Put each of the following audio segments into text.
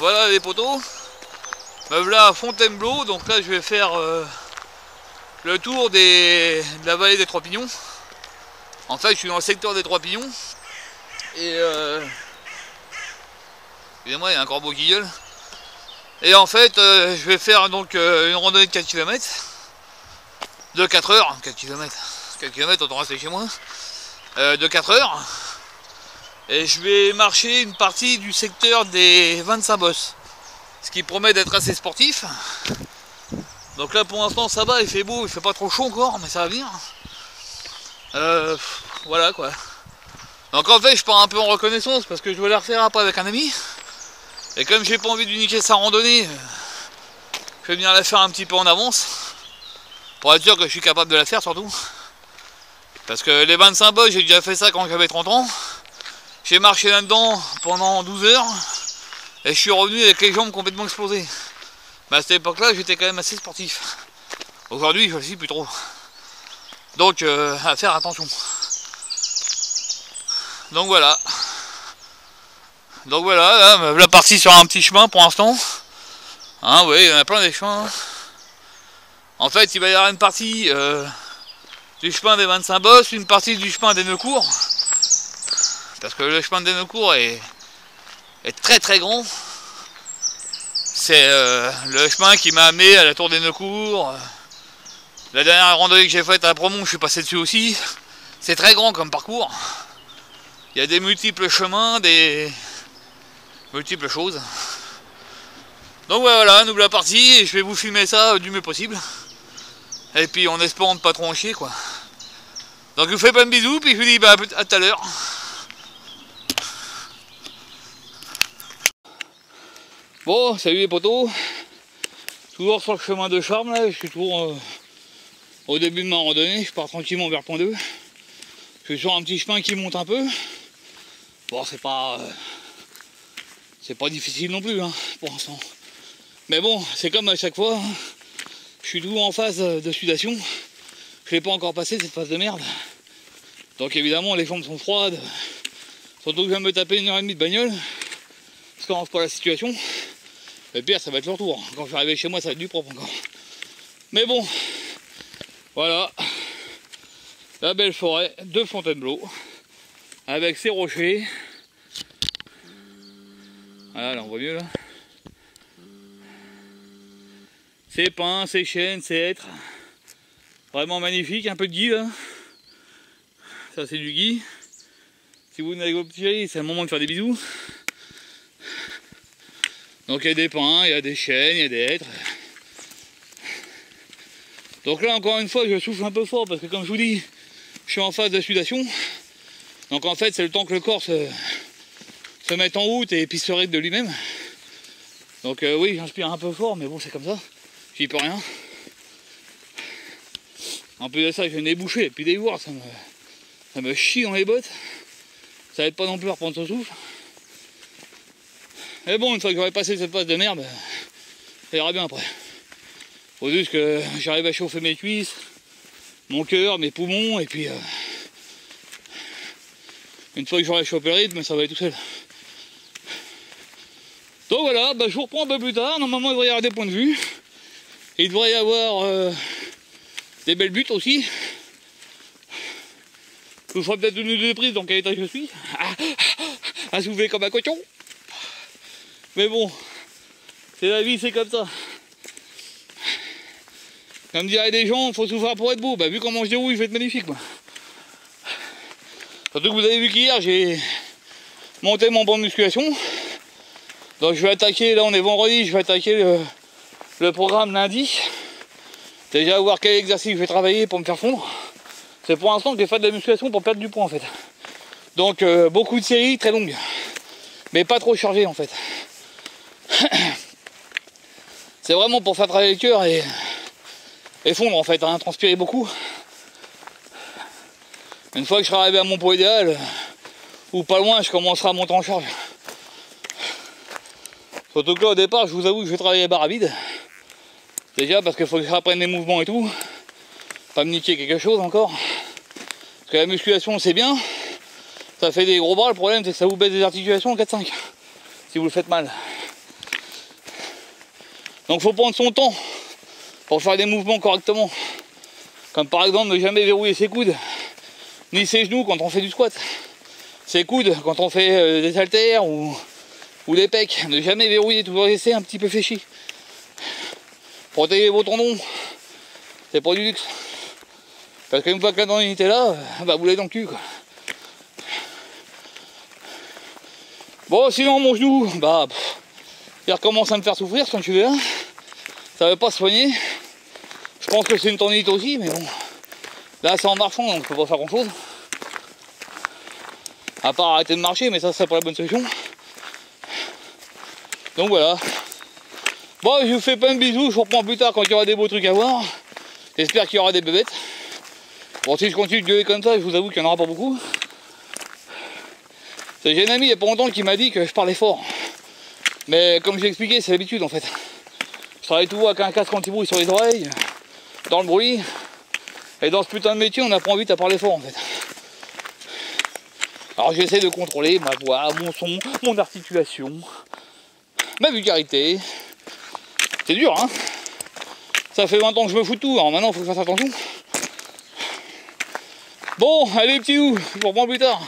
Voilà les poteaux. Me voilà à Fontainebleau, donc là je vais faire le tour de la vallée des Trois Pignons. En fait je suis dans le secteur des Trois Pignons. Et excusez-moi, il y a un corbeau qui gueule. Et en fait je vais faire donc une randonnée de 4 km. De 4 heures, 4 km. 4 km, autant rester chez moi. De 4 heures. Et je vais marcher une partie du secteur des 25 bosses. Ce qui promet d'être assez sportif. Donc là pour l'instant ça va, il fait beau, il fait pas trop chaud encore, mais ça va venir. Voilà quoi. Donc en fait je pars un peu en reconnaissance parce que je vais la refaire après avec un ami. Et comme j'ai pas envie de niquer sa randonnée, je vais venir la faire un petit peu en avance. Pour être sûr que je suis capable de la faire surtout. Parce que les 25 bosses, j'ai déjà fait ça quand j'avais 30 ans. J'ai marché là-dedans pendant 12 heures. Et je suis revenu avec les jambes complètement explosées. Mais à cette époque-là, j'étais quand même assez sportif. Aujourd'hui, je ne le suis plus trop. Donc, à faire attention. Donc voilà. Donc voilà, là, la partie sur un petit chemin pour l'instant. Hein, oui, il y en a plein des chemins. En fait, il va y avoir une partie du chemin des 25 bosses, une partie du chemin des Neucourt. Parce que le chemin des Neucourt est très très grand. C'est le chemin qui m'a amené à la tour des Neucourt. La dernière randonnée que j'ai faite à Promont, je suis passé dessus aussi. C'est très grand comme parcours. Il y a des multiples chemins, des multiples choses. Donc voilà, nous la partie et je vais vous filmer ça du mieux possible. Et puis en espérant ne pas trop en chier quoi. Donc je vous fais plein de bisous, puis je vous dis bah, à tout à l'heure. Bon, salut les potos. Toujours sur le chemin de Charme là, je suis toujours au début de ma randonnée, je pars tranquillement vers point 2. Je suis sur un petit chemin qui monte un peu. Bon, c'est pas difficile non plus hein, pour l'instant. Mais bon, c'est comme à chaque fois, hein. Je suis toujours en phase de sudation. Je n'ai pas encore passé cette phase de merde. Donc évidemment les jambes sont froides. Surtout que je viens de me taper 1h30 de bagnole. Ça n'arrange pas la situation. Le pire ça va être le retour. Quand je vais arriver chez moi ça va être du propre encore. Mais bon, voilà. La belle forêt de Fontainebleau. Avec ses rochers. Voilà, là on voit mieux là. Ses pins, ses chênes, ses hêtres. Vraiment magnifique, un peu de gui là. Ça c'est du gui. Si vous venez avec vos petits chéris, c'est le moment de faire des bisous. Donc il y a des pins, il y a des chênes, il y a des hêtres. Donc là encore une fois je souffle un peu fort parce que comme je vous dis, je suis en phase de sudation. Donc en fait c'est le temps que le corps se mette en route et puis se règle de lui-même. Donc oui j'inspire un peu fort mais bon c'est comme ça, j'y peux rien. En plus de ça j'ai le nez bouché et puis des voir ça me chie dans les bottes. Ça aide pas non plus à reprendre son souffle. Mais bon, une fois que j'aurai passé cette phase de merde, ça ira bien après. Faut juste que j'arrive à chauffer mes cuisses, mon cœur, mes poumons, et puis une fois que j'aurai chopé le rythme, ça va aller tout seul. Donc voilà, bah, je vous reprends un peu plus tard. Normalement, il devrait y avoir des points de vue. Et il devrait y avoir des belles buttes aussi. Je vous ferai peut-être une ou deux prises dans quel état je suis. À soulever comme un cochon. Mais bon, c'est la vie, c'est comme ça. Comme diraient des gens, il faut souffrir pour être beau. Bah vu comment je déroule, je vais être magnifique moi. Surtout que vous avez vu qu'hier, j'ai monté mon banc de musculation. Donc je vais attaquer, là on est vendredi, je vais attaquer le programme lundi. Déjà voir quel exercice je vais travailler pour me faire fondre. C'est pour l'instant que j'ai fait de la musculation pour perdre du poids en fait. Donc beaucoup de séries très longues. Mais pas trop chargées en fait. C'est vraiment pour faire travailler le cœur et fondre en fait, hein, transpirer beaucoup. Une fois que je serai arrivé à mon poids idéal, ou pas loin, je commencerai à monter en charge. Surtout que là au départ, je vous avoue que je vais travailler les barres à vide. Déjà parce qu'il faut que je apprenne les mouvements et tout. Pas me niquer quelque chose encore. Parce que la musculation c'est bien. Ça fait des gros bras, le problème c'est que ça vous baisse des articulations en 4-5. Si vous le faites mal. Donc faut prendre son temps pour faire des mouvements correctement. Comme par exemple ne jamais verrouiller ses coudes, ni ses genoux quand on fait du squat. Ses coudes quand on fait des haltères ou des pecs. Ne jamais verrouiller, toujours laisser un petit peu fléchi. Protégez vos tendons, c'est pas du luxe. Parce qu'une fois que la tendinite est là, bah vous l'avez dans le cul quoi. Bon sinon mon genou, bah il recommence à me faire souffrir comme tu verras. Ça veut pas se soigner. Je pense que c'est une tendinite aussi, mais bon. Là c'est en marchant donc je peux pas faire grand chose. À part arrêter de marcher, mais ça serait pas la bonne solution. Donc voilà. Bon je vous fais plein de bisous, je vous reprends plus tard quand il y aura des beaux trucs à voir. J'espère qu'il y aura des bébêtes. Bon si je continue de gueuler comme ça, je vous avoue qu'il n'y en aura pas beaucoup. J'ai un ami il n'y a pas longtemps qui m'a dit que je parlais fort. Mais comme j'ai expliqué, c'est l'habitude en fait. Je travaille toujours avec un casque anti-bruit sur les oreilles, dans le bruit. Et dans ce putain de métier, on apprend vite à parler fort en fait. Alors j'essaie de contrôler ma voix, mon son, mon articulation, ma vulgarité. C'est dur hein. Ça fait 20 ans que je me fous de tout, alors maintenant il faut que je fasse attention. Bon, allez petits loups, je vous reprends plus tard.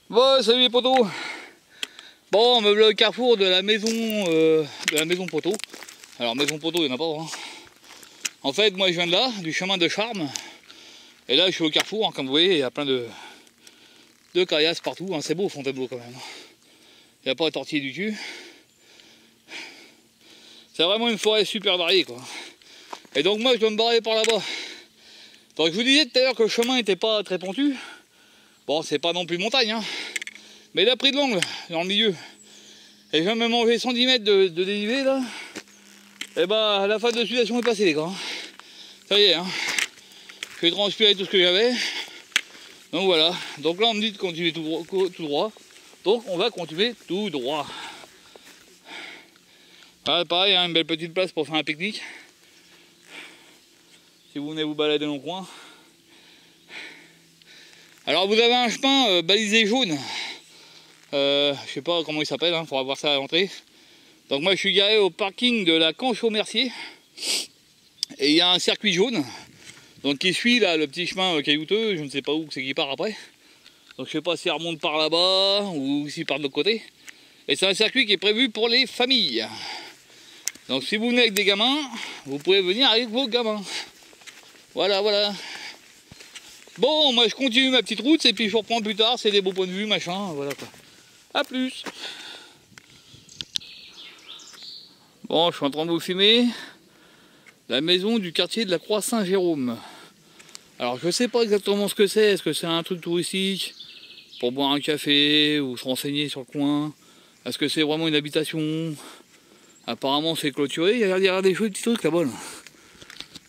Bon, salut les potos. Bon, on me bloque carrefour de la maison poteau. Alors maison poteau, il n'y en a pas. Hein. En fait, moi je viens de là, du chemin de Charme. Et là je suis au carrefour, hein, comme vous voyez, il y a plein de caillasses partout. Hein. C'est beau Fontainebleau quand même. Il n'y a pas de tortiller du cul. C'est vraiment une forêt super variée quoi. Et donc moi je dois me barrer par là-bas. Donc je vous disais tout à l'heure que le chemin n'était pas très pentu. Bon c'est pas non plus montagne hein. Mais il a pris de l'angle dans le milieu. Et je viens de me manger 110 mètres de dénivelé là. Et bah la phase de sudation est passée les gars. Ça y est hein. J'ai transpiré tout ce que j'avais. Donc voilà. Donc là on me dit de continuer tout droit. Donc on va continuer tout droit. Ah, pareil, hein, une belle petite place pour faire un pique-nique. Si vous venez vous balader dans le coin. Alors vous avez un chemin balisé jaune. Je sais pas comment il s'appelle, hein, faudra voir ça à l'entrée. Donc moi je suis garé au parking de la Canche-aux-Merciers. Et il y a un circuit jaune. Donc qui suit là le petit chemin caillouteux, je ne sais pas où c'est qui part après. Donc je sais pas s'il remonte par là-bas ou s'il part de l'autre côté. Et c'est un circuit qui est prévu pour les familles. Donc si vous venez avec des gamins, vous pouvez venir avec vos gamins. Voilà, voilà. Bon, moi je continue ma petite route et puis je vous reprends plus tard, c'est des beaux points de vue, machin, voilà quoi. A plus. Bon, je suis en train de vous filmer la maison du quartier de la Croix-Saint-Jérôme. Alors je sais pas exactement ce que c'est, est-ce que c'est un truc touristique pour boire un café ou se renseigner sur le coin? Est-ce que c'est vraiment une habitation? Apparemment c'est clôturé, il y a des petits trucs là-bas. Là.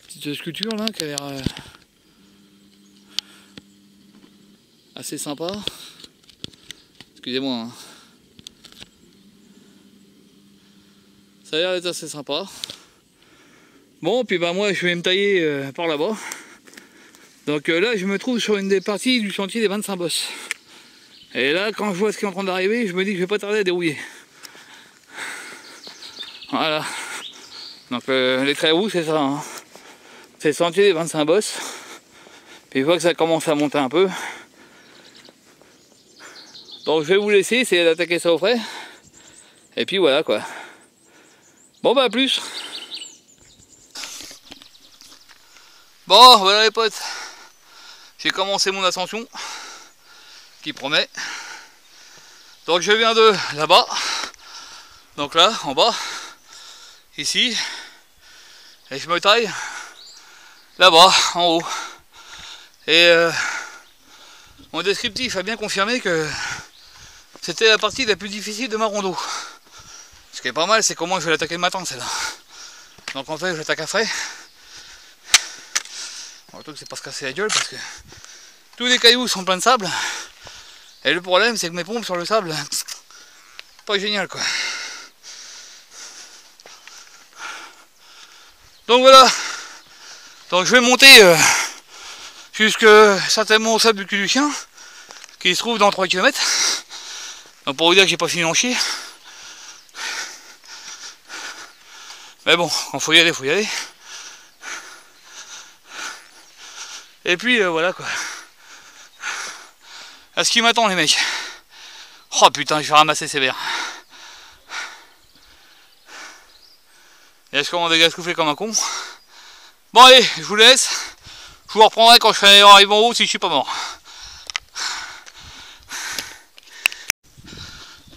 Petite sculpture là qui a l'air assez sympa. Excusez-moi. Hein. Ça a l'air d'être assez sympa. Bon, puis bah moi je vais me tailler par là-bas. Donc là je me trouve sur une des parties du chantier des 25 bosses. Et là quand je vois ce qui est en train d'arriver, je me dis que je vais pas tarder à dérouiller. Voilà. Donc les traits rouges c'est ça. Hein. C'est le sentier des 25 bosses. Puis une fois que ça commence à monter un peu. Donc je vais vous laisser essayer d'attaquer ça au frais. Et puis voilà quoi. Bon bah à plus. Bon voilà les potes. J'ai commencé mon ascension. Qui promet. Donc je viens de là-bas. Donc là en bas. Ici. Et je me taille là-bas en haut. Et mon descriptif a bien confirmé que c'était la partie la plus difficile de ma rando. Ce qui est pas mal, c'est comment je vais l'attaquer le matin, celle-là. Donc en fait, je l'attaque à frais. Bon, le truc, c'est pas se casser la gueule parce que tous les cailloux sont pleins de sable. Et le problème, c'est que mes pompes sur le sable, pas génial quoi. Donc voilà. Donc je vais monter jusque certainement au sable du cul du chien, qui se trouve dans 3 km. Donc pour vous dire que j'ai pas fini d'en chier. Mais bon, quand faut y aller, faut y aller. Et puis voilà quoi. À ce qui m'attend les mecs. Oh putain, je vais ramasser sévère. Et je commence à gascoufler comme un con. Bon allez, je vous laisse. Je vous reprendrai quand je serai arrivé en haut si je suis pas mort.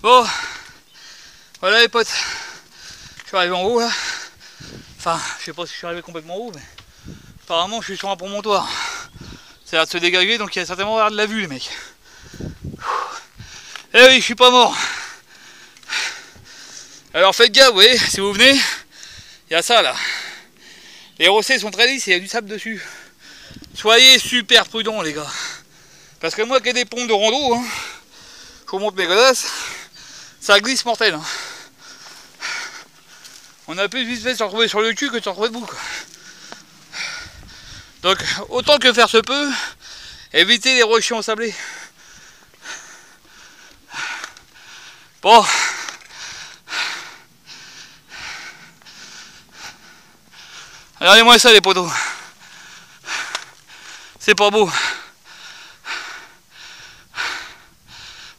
Bon, voilà les potes. Je suis arrivé en haut là. Enfin, je sais pas si je suis arrivé complètement en haut, mais apparemment je suis sur un promontoire. Ça a l'air de se dégager, donc il y a certainement l'air de la vue les mecs. Eh oui, je suis pas mort. Alors faites gaffe, vous voyez, si vous venez, il y a ça là. Les rossets sont très lisses et il y a du sable dessus. Soyez super prudents les gars. Parce que moi qui ai des pompes de rando, hein, je vous montre mes godasses, ça glisse mortel. Hein. On a plus vite fait de se retrouver sur le cul que de se retrouver debout. Quoi. Donc autant que faire se peut, évitez les rochers ensablés. Bon. Regardez-moi ça les poteaux. C'est pas beau.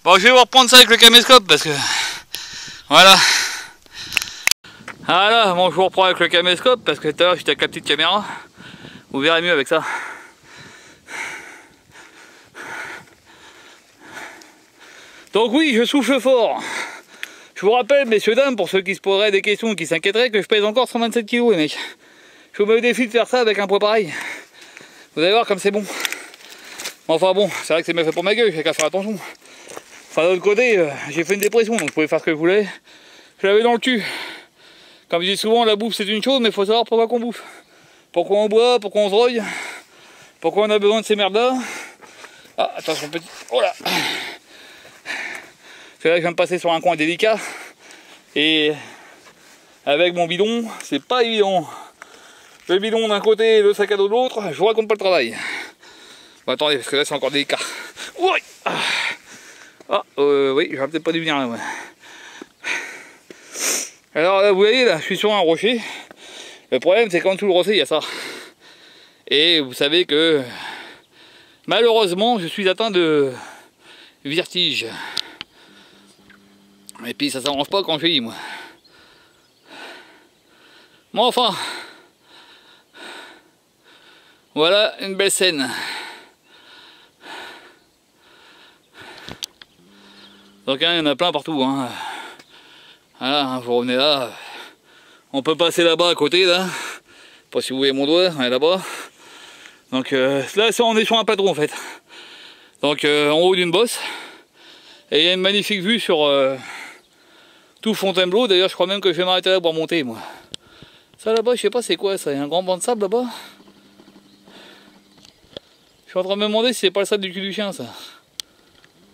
Bon, je vais vous reprendre ça avec le caméscope parce que... Voilà. Voilà, bon, je vous reprends avec le caméscope parce que tout à l'heure j'étais avec la petite caméra. Vous verrez mieux avec ça. Donc oui, je souffle fort. Je vous rappelle, messieurs, dames, pour ceux qui se poseraient des questions, qui s'inquiéteraient, que je pèse encore 127 kg, les mecs. Je vous mets au défi de faire ça avec un poids pareil. Vous allez voir comme c'est bon. Enfin bon, c'est vrai que c'est bien fait pour ma gueule, j'ai qu'à faire attention. Enfin d'un autre côté, j'ai fait une dépression, donc je pouvais faire ce que je voulais. Je l'avais dans le cul. Comme je dis souvent, la bouffe c'est une chose, mais il faut savoir pourquoi qu'on bouffe. Pourquoi on boit, pourquoi on se drogue, pourquoi on a besoin de ces merdes là. Ah, attention petit. Oh là. C'est là que je viens de passer sur un coin délicat. Et avec mon bidon, c'est pas évident. Le bidon d'un côté et le sac à dos de l'autre, je vous raconte pas le travail. Bon, attendez, parce que là c'est encore délicat. Oui, oui, j'aurais peut-être pas dû venir là. Ouais. Alors là, vous voyez, là, je suis sur un rocher. Le problème, c'est qu'en dessous le rocher, il y a ça. Et vous savez que, malheureusement, je suis atteint de vertige. Et puis ça s'arrange pas quand je vieillis, moi. Bon, enfin. Voilà une belle scène. Donc hein, il y en a plein partout. Hein. Voilà, vous revenez là. On peut passer là-bas à côté, là. Je sais pas si vous voyez mon doigt, on est là-bas. Donc là, on est sur un plateau en fait. Donc en haut d'une bosse. Et il y a une magnifique vue sur tout Fontainebleau. D'ailleurs, je crois même que je vais m'arrêter là pour monter, moi. Ça là-bas, je sais pas c'est quoi ça. Il y a un grand banc de sable là-bas. Je suis en train de me demander si c'est pas le sable du cul du chien, ça.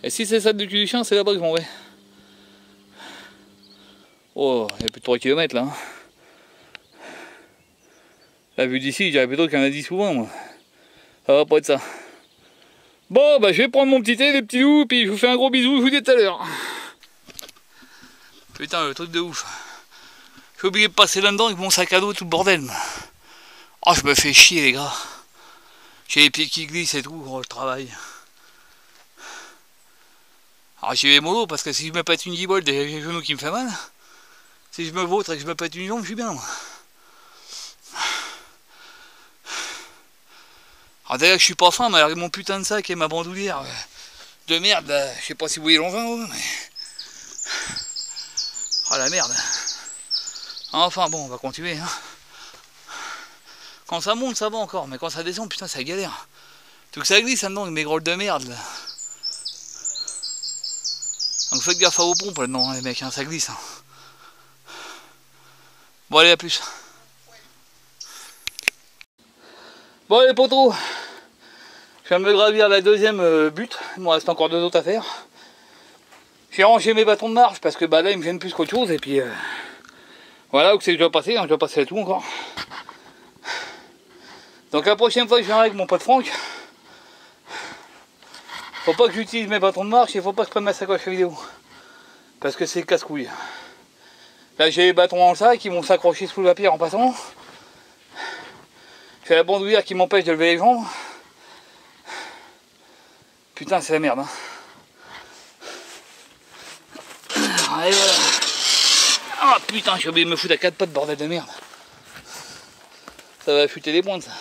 Et si c'est le sable du cul du chien, c'est là-bas que je m'en vais. Oh, il y a plus de 3 km là. Hein. La vue d'ici, je dirais plutôt qu'il y en a 10 souvent, moi. Ça va pas être ça. Bon, bah je vais prendre mon petit thé, les petits loups, puis je vous fais un gros bisou, je vous dis à tout à l'heure. Putain, le truc de ouf. J'ai oublié de passer là-dedans avec mon sac à dos et tout le bordel. Oh, je me fais chier, les gars. J'ai les pieds qui glissent et tout, oh, le travail. Alors j'y vais mollo, parce que si je me pète une guibole, j'ai les genoux qui me fait mal. Si je me vautre et que je me pète une jambe, je suis bien, moi. Alors d'ailleurs, je suis pas fin, mais avec mon putain de sac et ma bandoulière de merde, là, je sais pas si vous voyez l'engin, mais... Oh la merde. Enfin bon, on va continuer. Hein. Quand ça monte, ça va encore, mais quand ça descend, putain, ça galère. Tout que ça glisse là-dedans, avec mes grolles de merde, là. Donc faites gaffe à vos pompes là-dedans, hein, les mecs, hein, ça glisse. Hein. Bon, allez, à plus. Bon, les poteaux, je viens de me gravir la deuxième butte. Il me reste encore 2 autres à faire. J'ai rangé mes bâtons de marche parce que bah, là, ils me gênent plus qu'autre chose. Et puis, voilà où c'est que je dois passer. Hein, je dois passer à tout encore. Donc, la prochaine fois que je viendrai avec mon pote Franck, faut pas que j'utilise mes bâtons de marche et faut pas que je prenne ma sacoche vidéo. Parce que c'est casse-couille. Là j'ai les bâtons dans le sac, ils vont s'accrocher sous la pierre en passant. J'ai la bandoulière qui m'empêche de lever les jambes. Putain, c'est la merde. Hein. Allez, voilà. Ah putain, j'ai oublié de me foutre à 4 pattes, bordel de merde. Ça va chuter les pointes, ça.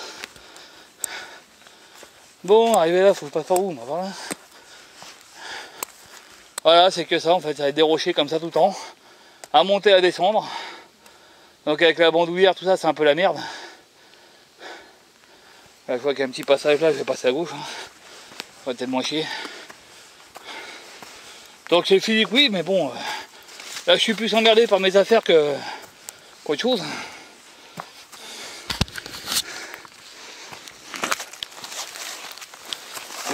Bon, arrivé là, faut pas faire où, voilà. Voilà, c'est que ça en fait, ça va être des rochers comme ça tout le temps. À monter, à descendre. Donc avec la bandoulière, tout ça, c'est un peu la merde. Là, je vois qu'il y a un petit passage là, je vais passer à gauche. Hein. Ça va peut-être moins chier. Donc c'est le physique, oui, mais bon, là je suis plus emmerdé par mes affaires qu'autre chose.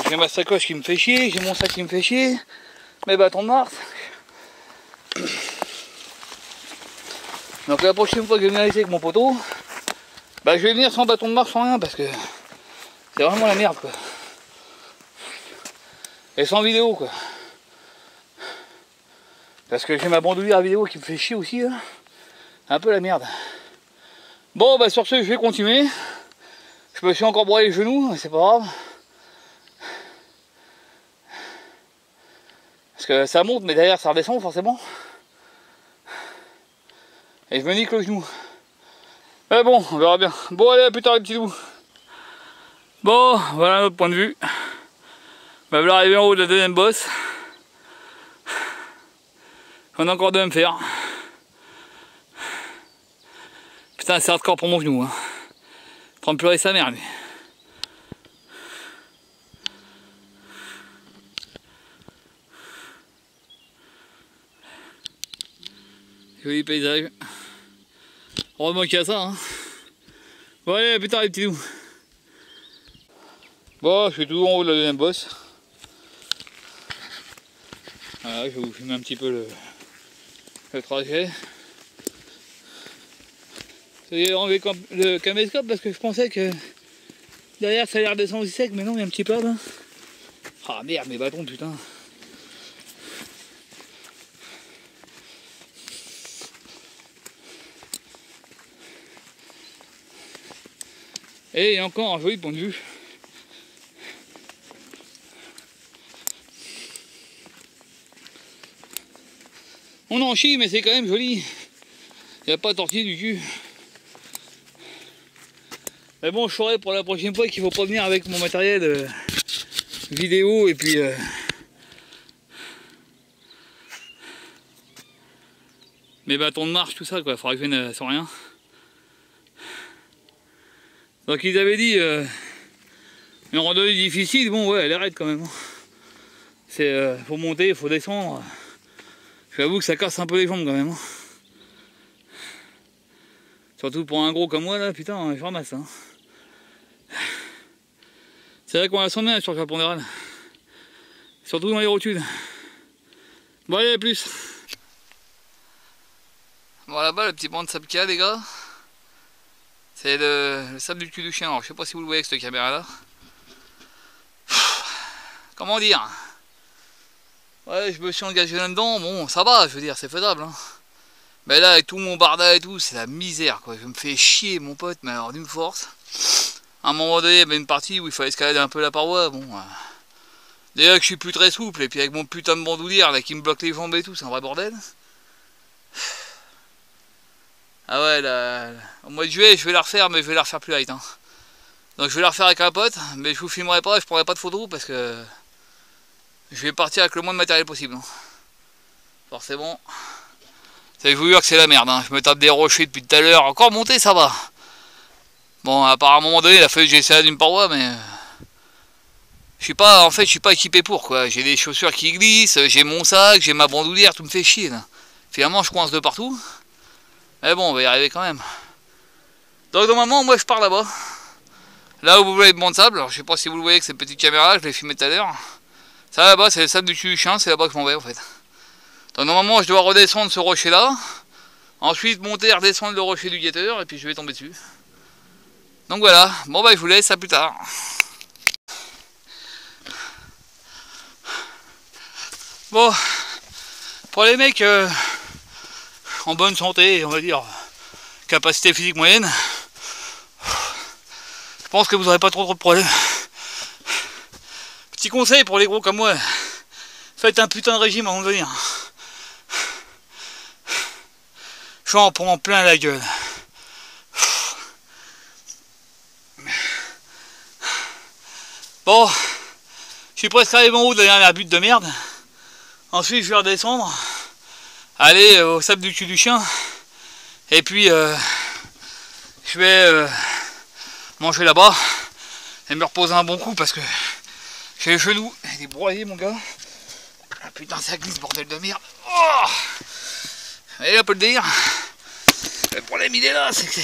J'ai ma sacoche qui me fait chier, j'ai mon sac qui me fait chier, mes bâtons de marche. Donc la prochaine fois que je vais venir ici avec mon poteau, bah je vais venir sans bâton de marche, sans rien, parce que c'est vraiment la merde quoi. Et sans vidéo quoi. Parce que j'ai ma bandoulière vidéo qui me fait chier aussi là. Un peu la merde. Bon bah sur ce je vais continuer. Je me suis encore broyé les genoux, mais c'est pas grave. Parce que ça monte mais derrière ça redescend forcément. Et je me nique le genou. Mais bon, on verra bien. Bon allez, à plus tard les petits loups. Bon, voilà notre point de vue. Bah voilà arrivé en haut de la deuxième bosse. On a encore deux à me faire. Putain, c'est hardcore pour mon genou. Hein. Prends pleurer sa mère lui. Joli paysage. Heureusement qu'il y a ça. Hein. Bon allez, à plus tard les petits loups. Bon, je suis tout en haut de la deuxième bosse. Voilà, je vais vous filmer un petit peu le trajet. J'ai enlevé le caméscope parce que je pensais que derrière ça allait redescendre aussi sec, mais non, il y a un petit peu là. Ah merde, mes bâtons, putain. Et il y a encore un joli point de vue. On en chie, mais c'est quand même joli. Il n'y a pas tortillé du cul. Mais bon, je saurai pour la prochaine fois qu'il faut pas venir avec mon matériel vidéo et puis mes bâtons de marche, tout ça quoi. Il faudra que je vienne sans rien. Donc ils avaient dit une randonnée difficile. Bon ouais, elle est raide quand même. C'est faut monter, faut descendre. J'avoue que ça casse un peu les jambes quand même. Surtout pour un gros comme moi là, putain, je ramasse. Hein. C'est vrai qu'on la sent bien sur le Japon d'Érable. Surtout dans les rotules. Bon allez, à plus. Bon là-bas, le petit banc de sable qu'il y a les gars. C'est le sable du cul du chien. Alors je sais pas si vous le voyez avec cette caméra là. Comment dire? Ouais, je me suis engagé là-dedans, bon ça va, je veux dire, c'est faisable. Hein. Mais là, avec tout mon barda et tout, c'est la misère quoi. Je me fais chier mon pote, mais alors d'une force. À un moment donné, il y avait une partie où il fallait escalader un peu la paroi, bon. Déjà que je suis plus très souple, et puis avec mon putain de bandoulière là qui me bloque les jambes et tout, c'est un vrai bordel. Ah ouais, là, au mois de juillet, je vais la refaire, mais je vais la refaire plus light. Hein. Donc je vais la refaire avec un pote, mais je vous filmerai pas, je prendrai pas de photos parce que je vais partir avec le moins de matériel possible. Hein. Forcément. Je vous jure que c'est la merde, hein. Je me tape des rochers depuis tout à l'heure. Encore monter, ça va. Bon, à part à un moment donné, il a fallu que j'essaie d'une paroi, mais je suis pas, en fait, je suis pas équipé pour quoi. J'ai des chaussures qui glissent, j'ai mon sac, j'ai ma bandoulière, tout me fait chier. Là. Finalement, je coince de partout. Mais bon, on va y arriver quand même. Donc normalement, moi, je pars là-bas. Là où vous voyez le banc de sable. Alors, je sais pas si vous le voyez avec cette petite caméra, je l'ai filmé tout à l'heure. Ça là-bas, c'est le sable du cul du chien, c'est là-bas que je m'en vais en fait. Donc normalement, je dois redescendre ce rocher-là. Ensuite, monter et redescendre le rocher du guetteur, et puis je vais tomber dessus. Donc voilà, bon bah je vous laisse, à plus tard. Bon, pour les mecs en bonne santé, on va dire, capacité physique moyenne, je pense que vous n'aurez pas trop de problèmes. Petit conseil pour les gros comme moi, faites un putain de régime avant de venir. J'en prends plein la gueule. Bon, je suis presque arrivé en haut de la dernière butte de merde. Ensuite je vais redescendre, aller au sable du cul du chien, et puis je vais manger là-bas et me reposer un bon coup parce que j'ai les genoux et des broyés mon gars. Ah putain ça glisse bordel de merde. Oh, allez un peu le délire. Le problème il est là, c'est que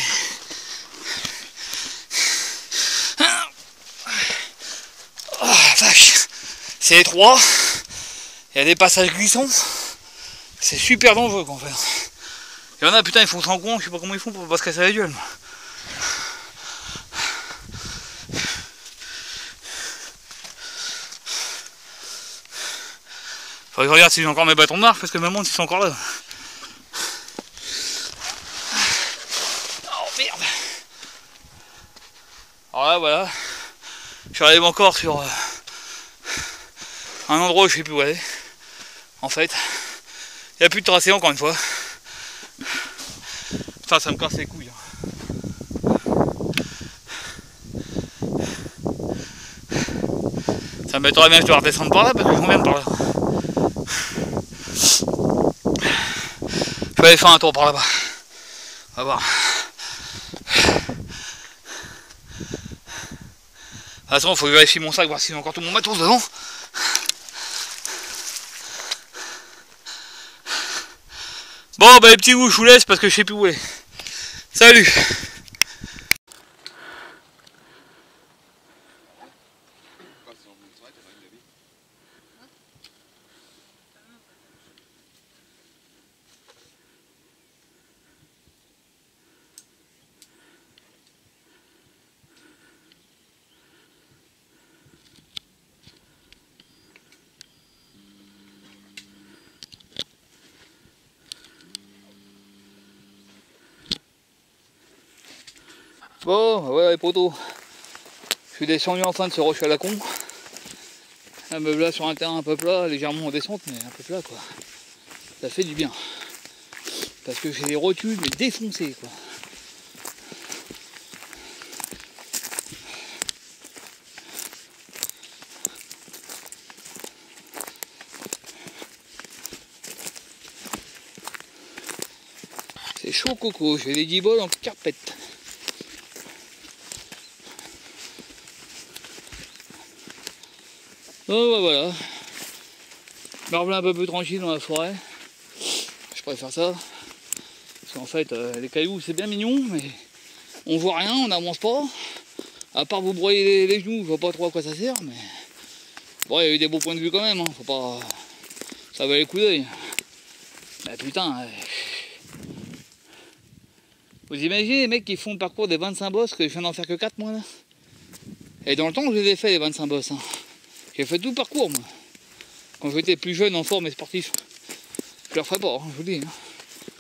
oh vache, c'est étroit, il y a des passages glissants, c'est super dangereux qu'en fait. Il y en a putain ils font sans con, je sais pas comment ils font pour pas se casser la gueule. Faudrait que je regarde si j'ai encore mes bâtons de marche parce que je me demande s'ils sont encore là. Oh merde. Alors là voilà, je suis arrivé encore sur un endroit où je sais plus où aller. En fait, il n'y a plus de tracé encore une fois. Putain ça me casse les couilles. Ça m'étonnerait bien que je dois redescendre par là parce que je viens par là. Je vais aller faire un tour par là-bas. On va voir. De toute façon, il faut que je vérifie mon sac, voir s'il y a encore tout mon matos dedans. Bon, bah les petits goûts, je vous laisse parce que je sais plus où est. Salut! Bon, voilà les poteaux. Je suis descendu enfin de ce rocher à la con. Un me là sur un terrain un peu plat, légèrement en descente, mais un peu plat quoi. Ça fait du bien. Parce que j'ai les rotules mais défoncées quoi. C'est chaud coco, j'ai des guiboles en carpette. Bon bah, voilà. Je me reviens un peu plus tranquille dans la forêt. Je préfère ça. Parce qu'en fait, les cailloux c'est bien mignon, mais on voit rien, on n'avance pas. À part vous broyer les genoux, je vois pas trop à quoi ça sert, mais bon, il y a eu des beaux points de vue quand même, hein. Faut pas. Ça valait le coup d'œil. Mais putain. Vous imaginez les mecs qui font le parcours des 25 bosses, que je viens d'en faire que 4 moi là. Et dans le temps je les ai fait les 25 bosses. Hein. J'ai fait tout le parcours moi. Quand j'étais plus jeune, en forme et sportif. Je le referai pas, hein, je vous le dis. Hein.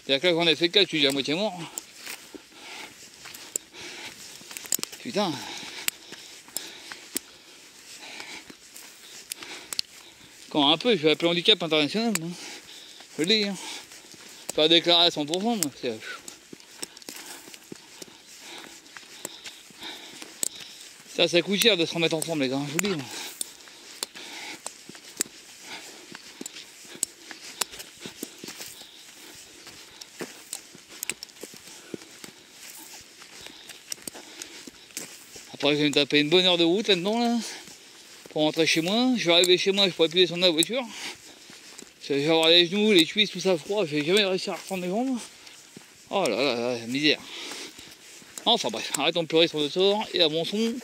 C'est-à-dire que là j'en ai fait 4, je suis à moitié mort. Putain. Quand un peu, je vais appeler handicap international. Hein. Je le dis. Hein. Pas déclaré à 100%, moi. Ça coûte cher de se remettre en forme les gars, je vous le dis. Moi. Après je vais me taper une bonne heure de route là-dedans là, pour rentrer chez moi. Je vais arriver chez moi, je pourrais plus descendre la voiture. Je vais avoir les genoux, les cuisses, tout ça froid, je vais jamais réussir à reprendre mes jambes. Oh là là, la misère. Enfin bref, arrêtons de pleurer sur le sort et avançons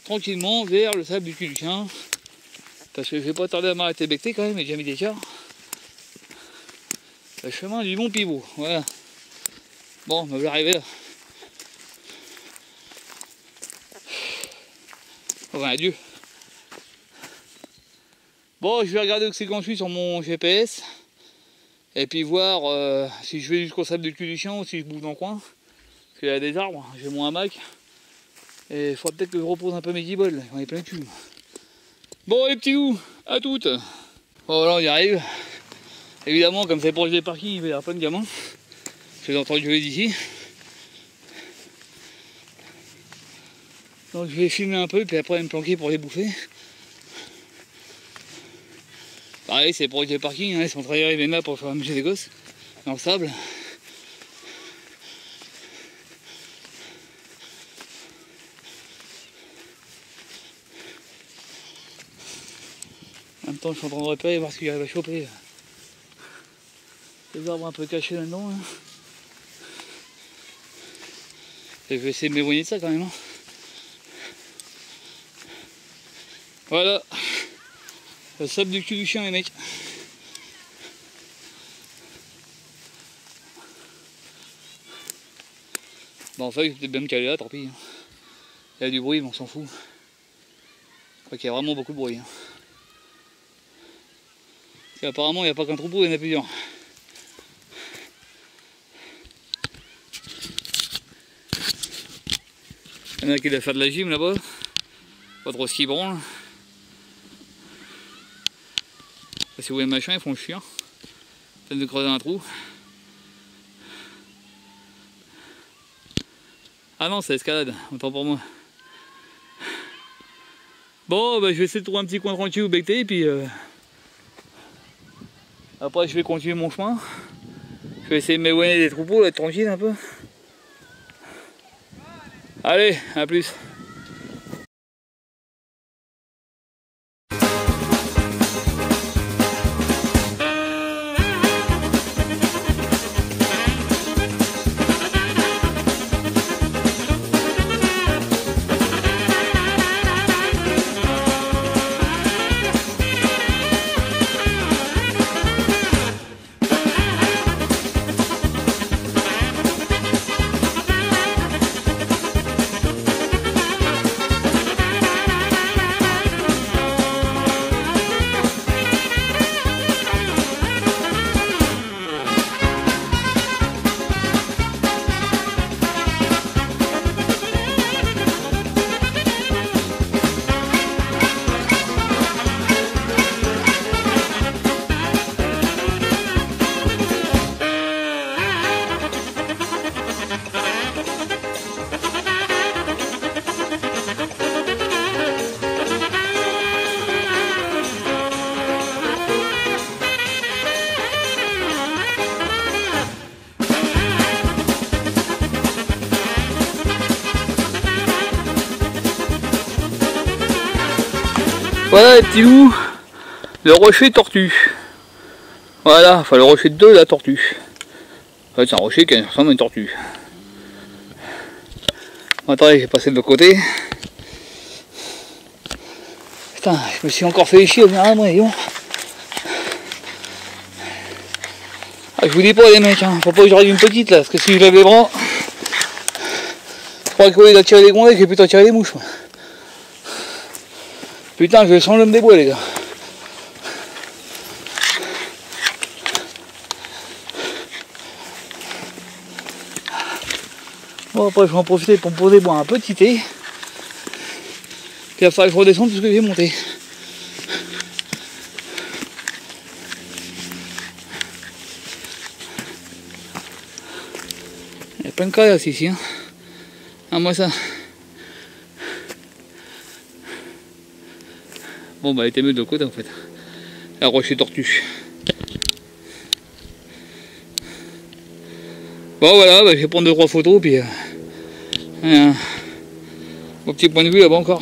tranquillement vers le sable du cul du chien. Parce que je vais pas tarder à m'arrêter becté quand même, j'ai déjà mis des chars. Le chemin du Mont Pivot, voilà. Bon, me voilà arrivé là. Enfin, adieu. Bon, je vais regarder où c'est qu'on suit sur mon GPS. Et puis voir si je vais jusqu'au sable du cul du chien ou si je bouge dans le coin. Parce qu'il y a des arbres, j'ai mon hamac. Et il faudra peut-être que je repose un peu mes guiboles, j'en ai plein le cul. Bon les petits loups, à toutes. Bon voilà, on y arrive. Évidemment, comme c'est proche des parkings, il va y avoir plein de gamins. Je les entends jouer d'ici. Donc je vais filmer un peu, puis après me planquer pour les bouffer. Pareil, c'est proche des parkings, hein, ils sont très arrivés là pour faire amuser les gosses. Dans le sable. En même temps, je suis en train de repérer, voir ce qu'il arrive à choper. Les arbres un peu cachés là-dedans. Hein. Et je vais essayer de m'éloigner de ça quand même. Hein. Voilà. Le sable du cul du chien, les mecs. Bon, en fait, je vais peut-être bien me caler là, tant pis. Il y a du bruit, mais on s'en fout. Je crois qu'il y a vraiment beaucoup de bruit. Hein. Et apparemment, il n'y a pas qu'un troupeau, il y en a plusieurs. Il y en a qui doivent faire de la gym là-bas. Pas trop ce qui branle. Si vous voyez le machin, ils font le chien. Peut-être de creuser un trou. Ah non, c'est escalade, autant pour moi. Bon, bah, je vais essayer de trouver un petit coin tranquille où becter, et puis après je vais continuer mon chemin. Je vais essayer de m'éloigner des troupeaux, là, être tranquille un peu. Allez, à plus. Voilà les petits loups, le rocher tortue. Voilà, enfin le rocher de la tortue. En fait c'est un rocher qui ressemble à une tortue. Attendez, j'ai passé de l'autre côté. Putain, je me suis encore fait chier au venir à moi, dis donc. Ah, je vous dis pas les mecs, hein, faut pas que j'arrive une petite là, parce que si je lève les bras, je crois qu'au lieu d'attirer des gondets, j'ai plutôt attiré des mouches. Moi. Putain, je sens l'homme des bois les gars. Bon après je vais en profiter pour me poser boire un petit thé. Puis il va falloir que je redescende parce que j'ai monté. Il y a plein de carrières ici. Hein. Ah moi ça. Bon bah elle était mieux de l'autre côté en fait. La rocher tortue. Bon voilà, bah, je vais prendre 2-3 photos puis mon petit point de vue là-bas encore.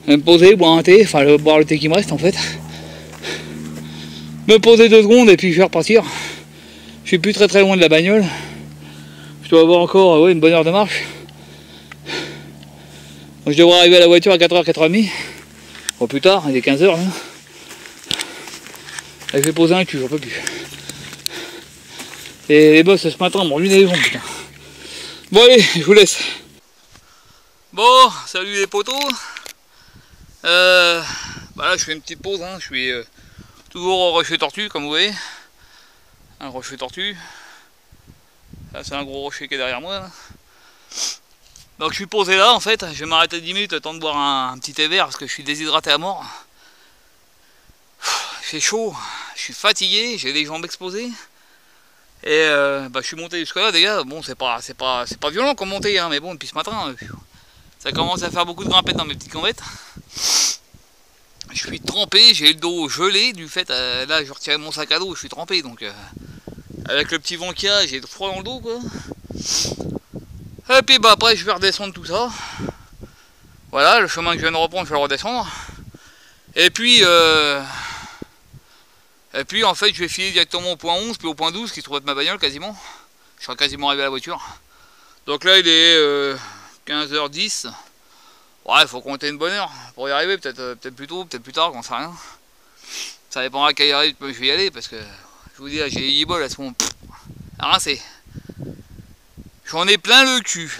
Je vais me poser, boire un thé, enfin boire le thé qui me reste en fait. Me poser 2 secondes et puis je vais repartir. Je suis plus très loin de la bagnole. Je dois avoir encore ouais, une bonne heure de marche. Donc, je devrais arriver à la voiture à 4h, 4h30. Bon plus tard, il est 15h là. Et je vais poser un cul, j'en peux plus. Et les boss ce matin m'ont ruiné les jambes putain. Bon allez, je vous laisse. Bon, salut les potos. Bah là je fais une petite pause, hein. Je suis Toujours au rocher tortue, comme vous voyez. Un rocher tortue. Là, c'est un gros rocher qui est derrière moi. Là. Donc je suis posé là en fait. Je vais m'arrêter 10 minutes, le temps de boire un petit thé vert parce que je suis déshydraté à mort. Il fait chaud, je suis fatigué, j'ai les jambes exposées. Et je suis monté jusque là, les gars. Bon, c'est pas violent comme montée, hein, mais bon, depuis ce matin, ça commence à faire beaucoup de grimpettes dans mes petites combettes. Je suis trempé, j'ai le dos gelé du fait, là je retirais mon sac à dos, je suis trempé, donc avec le petit vent qu'il y a, j'ai froid dans le dos quoi. Et puis après je vais redescendre tout ça. Voilà, le chemin que je viens de reprendre, je vais le redescendre. Et puis en fait je vais filer directement au point 11, puis au point 12 qui se trouve être ma bagnole quasiment. Je serai quasiment arrivé à la voiture. Donc là il est 15h10. Ouais, il faut compter une bonne heure pour y arriver, peut-être plus tôt, peut-être plus tard, j'en sais rien. Ça dépendra à quelle heure je vais y aller, parce que je vous dis, j'ai eu bol à ce moment. Rincé. J'en ai plein le cul.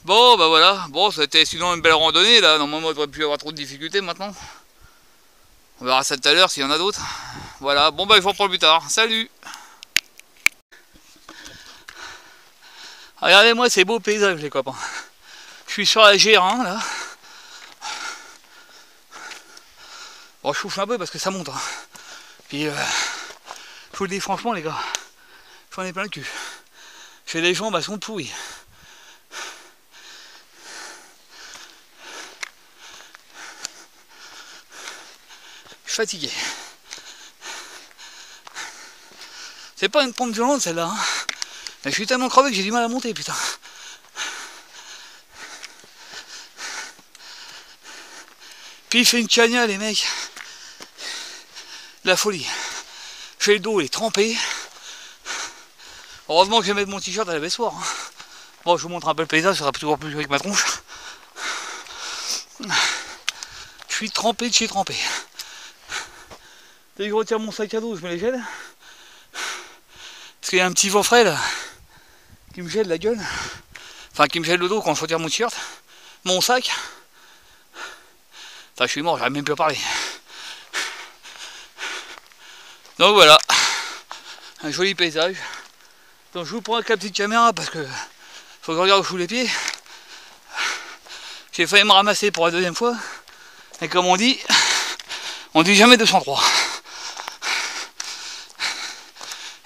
Bon, bah voilà. Bon, c'était sinon une belle randonnée, là. Normalement, il devrait plus y avoir trop de difficultés maintenant. On verra ça tout à l'heure s'il y en a d'autres. Voilà, bon, bah je vous reprends plus tard. Salut! Regardez-moi ces beaux paysages, les copains. Je suis sur la G1 là. Bon, je souffle un peu parce que ça monte. Hein. Puis, je vous le dis franchement, les gars, j'en ai plein le cul. J'ai les jambes, elles sont pourries. Je suis fatigué. C'est pas une pente violente celle-là. Hein. Mais je suis tellement crevé que j'ai du mal à monter, putain. Puis il fait une cagna, les mecs. La folie. J'ai le dos, il est trempé. Heureusement que je vais mettre mon t-shirt à la baissoire. Hein. Bon, je vous montre un peu le paysage, ça sera toujours plus avec ma tronche. Je suis trempé de chez trempé. Dès que je retire mon sac à dos, je me les gèle. Parce qu'il y a un petit vent frais là, qui me gèle la gueule. Enfin, qui me gèle le dos quand je retire mon t-shirt. Mon sac. Enfin, je suis mort, j'arrive même plus à parler. Donc voilà, un joli paysage. Donc je vous prends avec la petite caméra parce que faut que je regarde sous les pieds. J'ai failli me ramasser pour la deuxième fois. Et comme on dit jamais 203.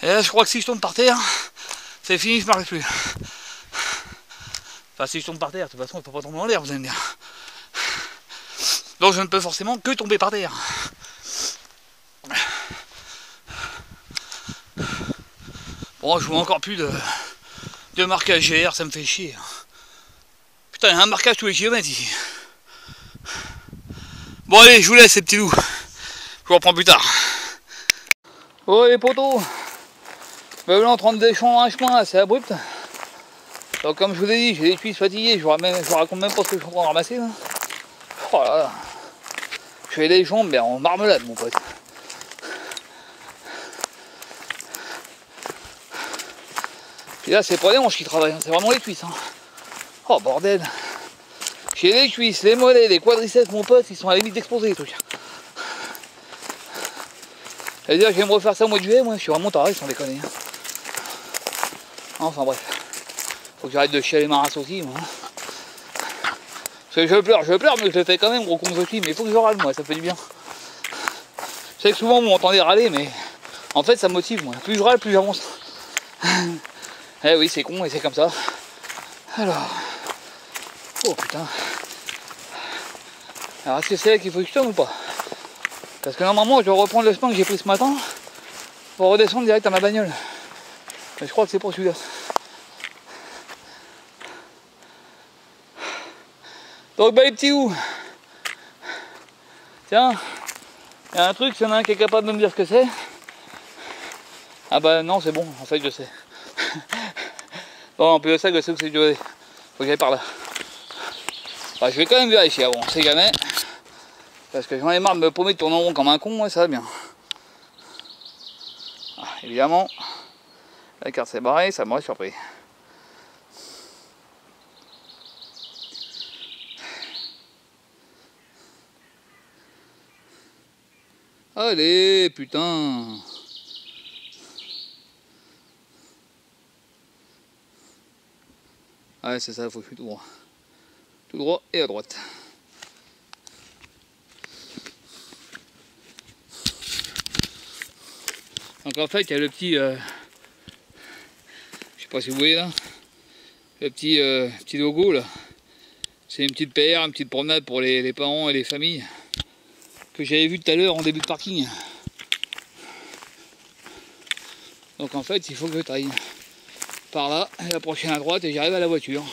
Et là je crois que si je tombe par terre, c'est fini, je ne m'arrête plus. Enfin si je tombe par terre, de toute façon il ne faut pas tomber en l'air, vous allez me dire. Donc je ne peux forcément que tomber par terre. Bon, je vois encore plus de marquage GR, ça me fait chier. Putain, il y a un marquage tous les kilomètres ici. Bon allez, je vous laisse ces petits loups. Je vous reprends plus tard. Oh les poteaux. Me voilà en train de descendre un chemin assez abrupt. Donc comme je vous ai dit, j'ai les cuisses fatiguées, je vous raconte même pas ce que je suis en train de ramasser là. Oh là là. J'ai les jambes mais en marmelade mon pote. Et là c'est pas les hanches qui travaillent, hein, c'est vraiment les cuisses. Hein. Oh bordel. J'ai les cuisses, les mollets, les quadriceps mon pote, ils sont à la limite d'exploser les trucs. C'est-à-dire que je vais me refaire ça au mois de juillet, moi je suis vraiment taré sans déconner. Hein. Enfin bref. Faut que j'arrête de chialer ma race aussi moi. Parce que je pleure mais je le fais quand même gros con aussi, mais il faut que je râle moi, ça fait du bien. Je sais que souvent vous m'entendez râler mais en fait ça me motive moi. Plus je râle, plus j'avance. Eh oui c'est con et c'est comme ça. Alors. Oh putain. Alors est-ce que c'est là qu'il faut que je tourne ou pas? Parce que normalement je dois reprendre le chemin que j'ai pris ce matin pour redescendre direct à ma bagnole. Mais je crois que c'est pour celui-là. Donc bah les petits loups. Tiens, il y a un truc, s'il y en a un qui est capable de me dire ce que c'est. Ah bah non c'est bon, en fait je sais. Bon en plus de ça je sais que c'est du faut que j'aille par là. Bah, je vais quand même vérifier avant, on sait jamais. Parce que j'en ai marre de me paumer de tourner en rond comme un con, ouais, ça va bien. Ah, évidemment, la carte s'est barrée, ça m'aurait surpris. Allez, putain. Ouais, c'est ça, faut que je suis tout droit. Tout droit et à droite. Donc en fait, il y a le petit... je sais pas si vous voyez là. Le petit logo là. C'est une petite PR, une petite promenade pour les parents et les familles. Que j'avais vu tout à l'heure en début de parking. Donc en fait, il faut que je taille par là, et la prochaine à droite, et j'arrive à la voiture.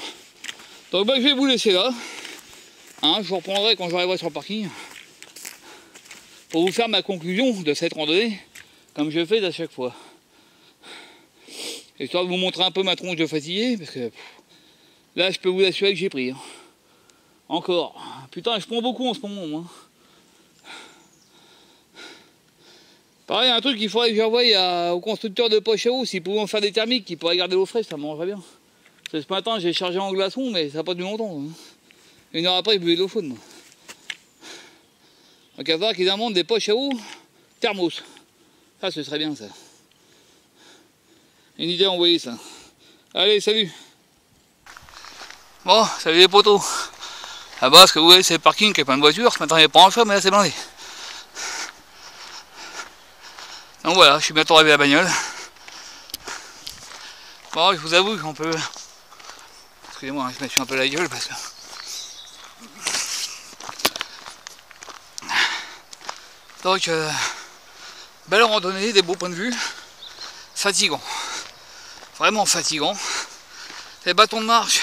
Donc bah, je vais vous laisser là. Hein, je vous reprendrai quand j'arriverai sur le parking. Pour vous faire ma conclusion de cette randonnée, comme je fais à chaque fois. Histoire de vous montrer un peu ma tronche de fatigué, parce que là, je peux vous assurer que j'ai pris. Hein. Encore. Putain, je prends beaucoup en ce moment, moi. Pareil, un truc qu'il faudrait que j'envoie aux constructeurs de poches à eau, s'ils pouvaient en faire des thermiques, qui pourraient garder l'eau fraîche, ça m'arrangerait bien. Parce que ce matin, j'ai chargé en glaçon, mais ça n'a pas duré longtemps. Hein. Une heure après, je buvais de l'eau chaude, moi. Donc, il va falloir qu'ils inventent des poches à eau thermos. Ça, ce serait bien, ça. Une idée à envoyer, ça. Allez, salut. Bon, salut les potos. Là-bas, ce que vous voyez, c'est le parking qui est plein de voitures. Ce matin, il n'y a pas grand-chose, mais là, c'est blindé. Donc voilà, je suis bientôt arrivé à la bagnole. Bon, je vous avoue qu'on peut... Excusez-moi, je me suis un peu la gueule parce que... Donc, belle randonnée, des beaux points de vue. Fatigant. Vraiment fatigant. Les bâtons de marche,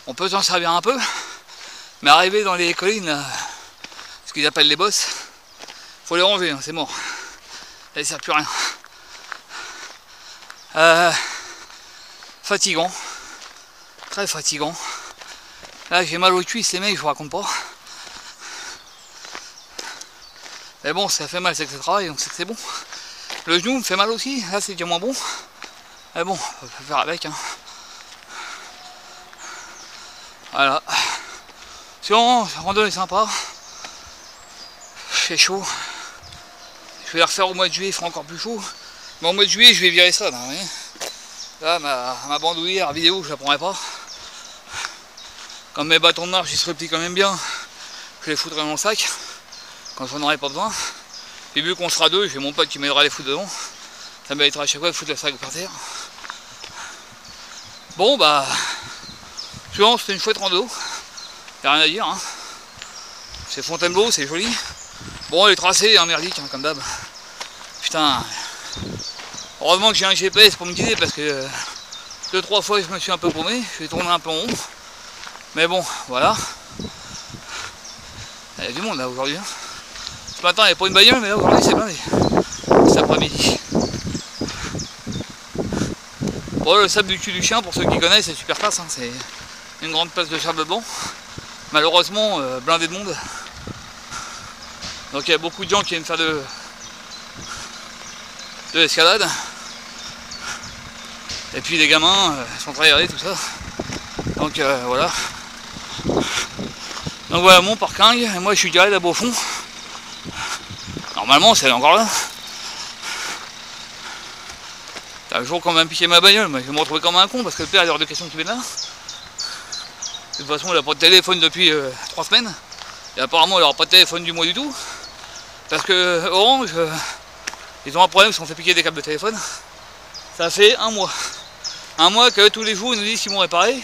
on peut s'en servir un peu. Mais arriver dans les collines, là, ce qu'ils appellent les bosses, faut les ranger, hein, c'est mort. Là, il ne sert plus à rien. Fatigant. Très fatigant. Là, j'ai mal aux cuisses, les mecs, je vous raconte pas. Mais bon, ça fait mal, c'est que c'est le travail, donc c'est que c'est bon. Le genou me fait mal aussi, là, c'est déjà moins bon. Mais bon, on peut faire avec. Hein. Voilà. Sinon, la randonnée est sympa. C'est chaud. Je vais la refaire au mois de juillet, il fera encore plus chaud. Mais au mois de juillet, je vais virer ça. Là, vous voyez. Là ma bandoulière vidéo, je la prendrai pas. Comme mes bâtons de marche, ils se replient quand même bien, je les foutrai dans le sac quand j'en aurai pas besoin. Et vu qu'on sera deux, j'ai mon pote qui m'aidera à les foutre dedans. Ça m'aidera à chaque fois de foutre le sac par terre. Bon bah, souvent c'était une chouette rando. Y'a rien à dire. Hein. C'est Fontainebleau, c'est joli. Bon, les tracés, hein, merdique, hein, comme d'hab. Putain. Heureusement que j'ai un GPS pour me guider parce que 2-3 fois je me suis un peu paumé, je vais tourner un peu en rond. Mais bon, voilà. Il y a du monde là aujourd'hui. Hein. Ce matin il n'y avait pas une bagnole, mais là aujourd'hui c'est blindé. Cet après-midi. Bon, le sable du cul du chien, pour ceux qui connaissent, c'est super classe. Hein. C'est une grande place de sable blanc. Malheureusement, blindé de monde. Donc il y a beaucoup de gens qui aiment faire de l'escalade. Et puis les gamins sont très aérés, tout ça. Donc voilà. Donc voilà mon parking, et moi je suis direct à Beaufond. Normalement c'est encore là. T'as un jour quand même piqué ma bagnole, mais je vais me retrouver comme un con parce que le père il a hors de question qu'il vienne là. De toute façon il n'a pas de téléphone depuis 3 semaines. Et apparemment il n'aura pas de téléphone du mois du tout. Parce que Orange, ils ont un problème, ils se sont fait piquer des câbles de téléphone. Ça fait un mois. Un mois que tous les jours ils nous disent qu'ils vont réparer.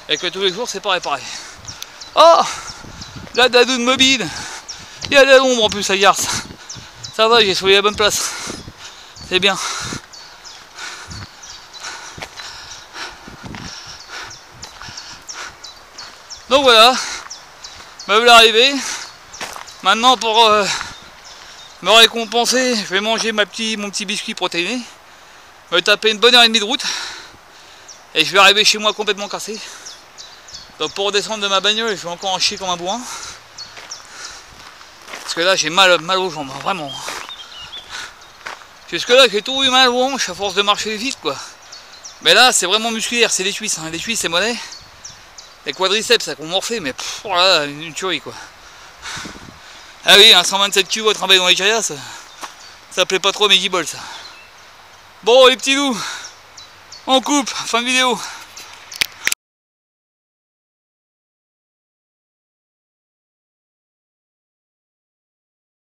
Et que tous les jours c'est pas réparé. Oh, la dadoune mobile. Il y a de l'ombre en plus à Garce. Ça va, j'ai trouvé la bonne place. C'est bien. Donc voilà, me voilà arrivé. Maintenant pour me récompenser, je vais manger mon petit biscuit protéiné, me taper une bonne heure et demie de route, et je vais arriver chez moi complètement cassé. Donc pour redescendre de ma bagnole, je vais encore en chier comme un bourrin. Parce que là j'ai mal aux jambes, vraiment. Jusque là j'ai tout eu mal aux hanches à force de marcher vite quoi. Mais là c'est vraiment musculaire, c'est les cuisses, hein. Les cuisses c'est mollets. Les quadriceps ça qu'on morphé, mais pff, oh là, une tuerie quoi. Ah oui, un 127 cubes à tremper dans les caillasses, ça plaît pas trop à mes guibolles ça. Bon les petits loups, on coupe, fin de vidéo.